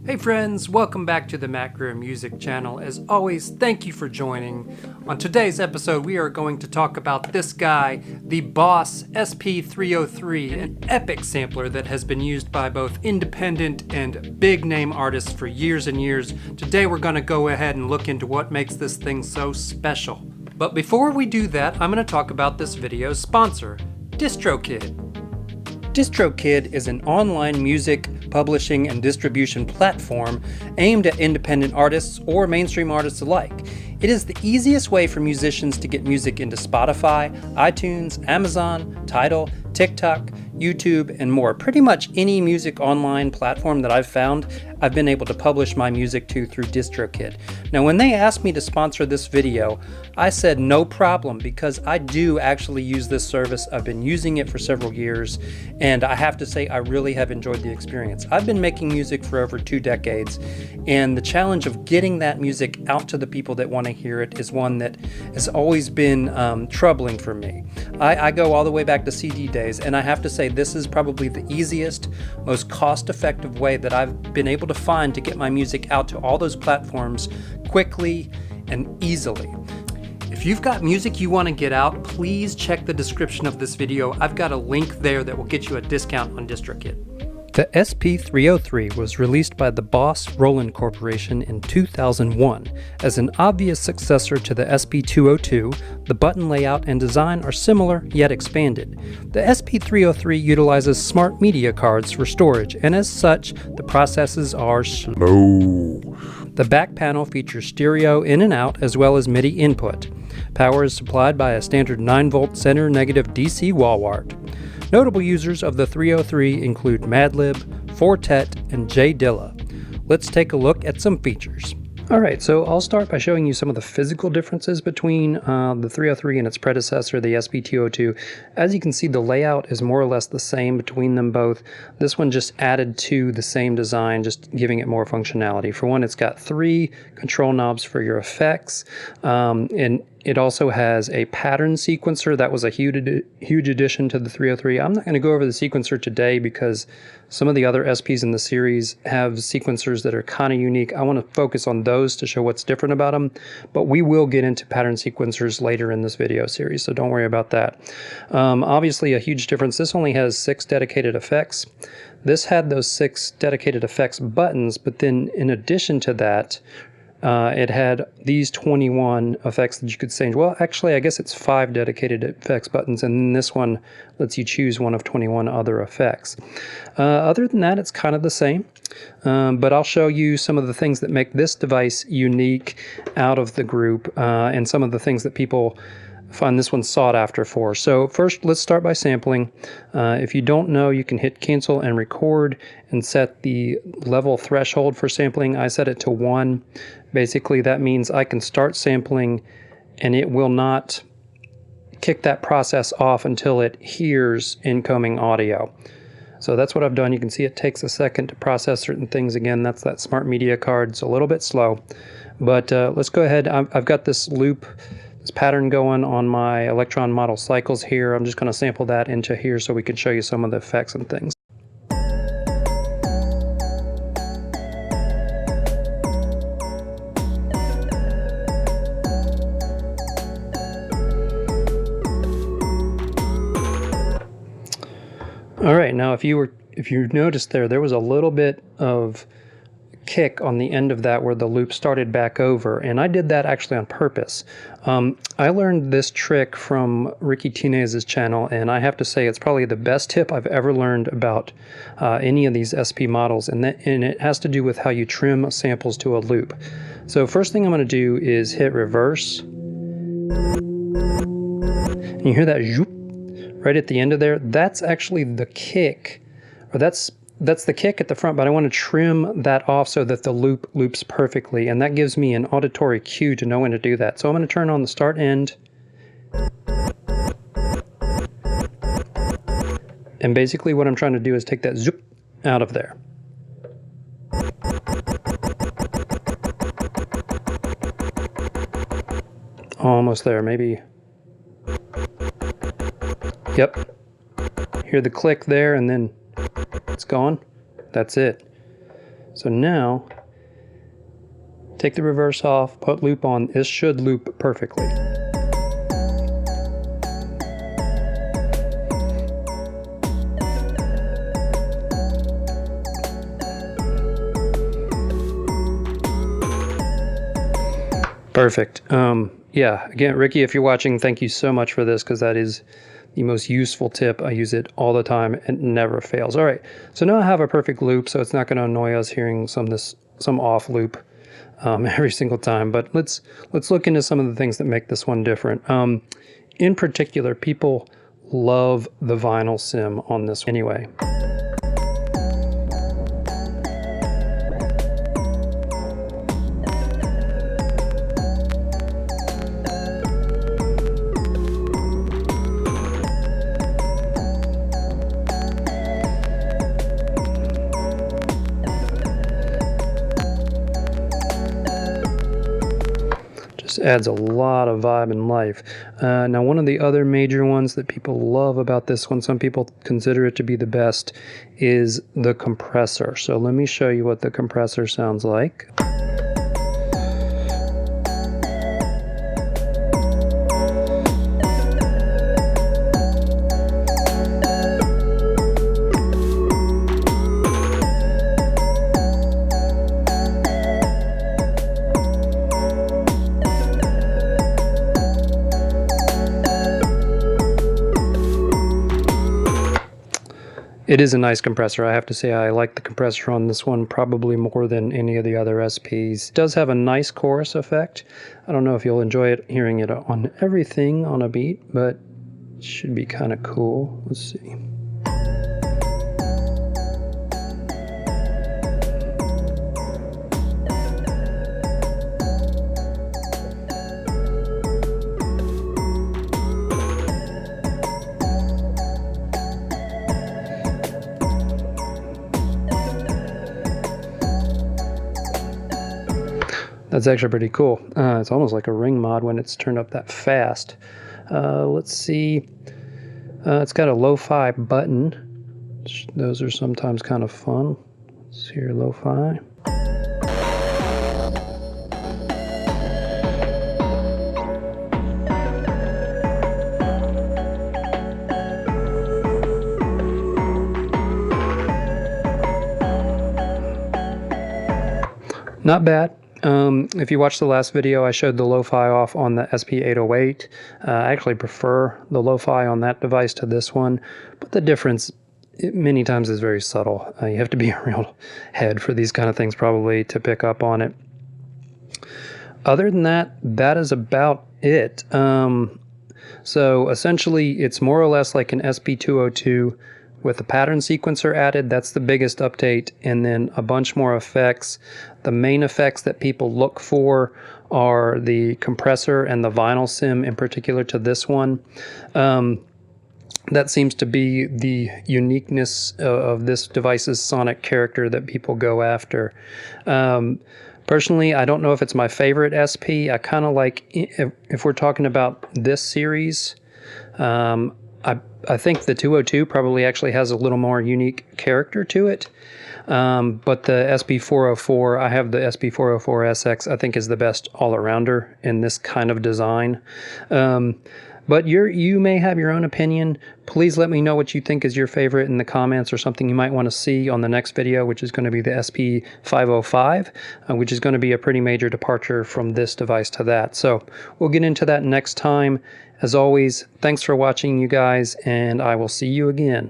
Hey friends, welcome back to the Matt Greer Music channel. As always, thank you for joining. On today's episode, we are going to talk about this guy, the Boss SP303, an epic sampler that has been used by both independent and big name artists for years and years. Today we're going to go ahead and look into what makes this thing so special. But before we do that, I'm going to talk about this video's sponsor, DistroKid. DistroKid is an online music publishing and distribution platform aimed at independent artists or mainstream artists alike. It is the easiest way for musicians to get music into Spotify, iTunes, Amazon, Tidal, TikTok, YouTube, and more. Pretty much any music online platform that I've found, I've been able to publish my music to through DistroKid. Now, when they asked me to sponsor this video, I said no problem because I do actually use this service. I've been using it for several years, and I have to say I really have enjoyed the experience. I've been making music for over 2 decades, and the challenge of getting that music out to the people that want to hear it is one that has always been troubling for me. I go all the way back to CD days, and I have to say this is probably the easiest, most cost-effective way that I've been able to find to get my music out to all those platforms quickly and easily. If you've got music you want to get out, please check the description of this video. I've got a link there that will get you a discount on DistroKid. The SP303 was released by the Boss Roland Corporation in 2001. As an obvious successor to the SP202, the button layout and design are similar yet expanded. The SP303 utilizes smart media cards for storage, and as such, the processes are slow. The back panel features stereo in and out as well as MIDI input. Power is supplied by a standard 9-volt center negative DC wall wart. Notable users of the 303 include Madlib, Fortet, and J Dilla. Let's take a look at some features. Alright, so I'll start by showing you some of the physical differences between the 303 and its predecessor, the SP202. As you can see, the layout is more or less the same between them both. This one just added to the same design, just giving it more functionality. For one, it's got 3 control knobs for your effects, and it also has a pattern sequencer. That was a huge addition to the 303. I'm not going to go over the sequencer today because some of the other SPs in the series have sequencers that are kind of unique. I want to focus on those to show what's different about them, but we will get into pattern sequencers later in this video series, so don't worry about that. Obviously a huge difference. This only has 6 dedicated effects. This had those 6 dedicated effects buttons, but then in addition to that, it had these 21 effects that you could change. Well, actually, I guess it's 5 dedicated effects buttons, and then this one lets you choose one of 21 other effects. Other than that, it's kind of the same, but I'll show you some of the things that make this device unique out of the group, and some of the things that people find this one sought after for. So first, let's start by sampling. If you don't know, you can hit cancel and record and set the level threshold for sampling. I set it to 1. Basically, that means I can start sampling and it will not kick that process off until it hears incoming audio. So that's what I've done. You can see it takes a second to process certain things. Again, that's that smart media card. It's a little bit slow, but let's go ahead. I've got this loop, this pattern going on my Electron model cycles here. I'm just going to sample that into here so we can show you some of the effects and things. All right, now if you noticed there was a little bit of kick on the end of that where the loop started back over, and I did that actually on purpose. I learned this trick from Ricky Tinez's channel, and I have to say it's probably the best tip I've ever learned about any of these SP models, and it has to do with how you trim samples to a loop. So first thing I'm going to do is hit reverse, and you hear that zoop right at the end of there. That's actually the kick, or that's the kick at the front, but I want to trim that off so that the loop loops perfectly, and that gives me an auditory cue to know when to do that. So I'm going to turn on the start end, and basically what I'm trying to do is take that zoop out of there. Almost there, maybe. Yep. Hear the click there, and then it's gone. That's it. So now, take the reverse off, put loop on. This should loop perfectly. Perfect. Yeah, again, Ricky, if you're watching, thank you so much for this, because that is the most useful tip. I use it all the time. It never fails. All right, so now I have a perfect loop, so it's not going to annoy us hearing some off loop every single time. But let's look into some of the things that make this one different. In particular, people love the vinyl sim on this anyway. Adds a lot of vibe and life. Now, one of the other major ones that people love about this one, some people consider it to be the best, is the compressor. So let me show you what the compressor sounds like. It is a nice compressor. I have to say I like the compressor on this one probably more than any of the other SPs. It does have a nice chorus effect. I don't know if you'll enjoy it hearing it on everything on a beat, but it should be kind of cool. Let's see. That's actually pretty cool. It's almost like a ring mod when it's turned up that fast. Let's see. It's got a lo-fi button. Those are sometimes kind of fun. Let's hear lo-fi. Not bad. If you watched the last video, I showed the lo-fi off on the SP-808. I actually prefer the lo-fi on that device to this one, but the difference many times is very subtle. You have to be a real head for these kind of things probably to pick up on it. Other than that, that is about it. So essentially, it's more or less like an SP-202 with the pattern sequencer added. That's the biggest update, and then a bunch more effects. The main effects that people look for are the compressor and the vinyl sim, in particular to this one. That seems to be the uniqueness of this device's sonic character that people go after. Personally, I don't know if it's my favorite SP. I kind of like, if we're talking about this series, I think the 202 probably actually has a little more unique character to it. But the SP404, I have the SP404SX, I think is the best all-arounder in this kind of design. But you may have your own opinion. Please let me know what you think is your favorite in the comments, or something you might want to see on the next video, which is going to be the SP505, which is going to be a pretty major departure from this device to that. So we'll get into that next time. As always, thanks for watching, you guys, and I will see you again.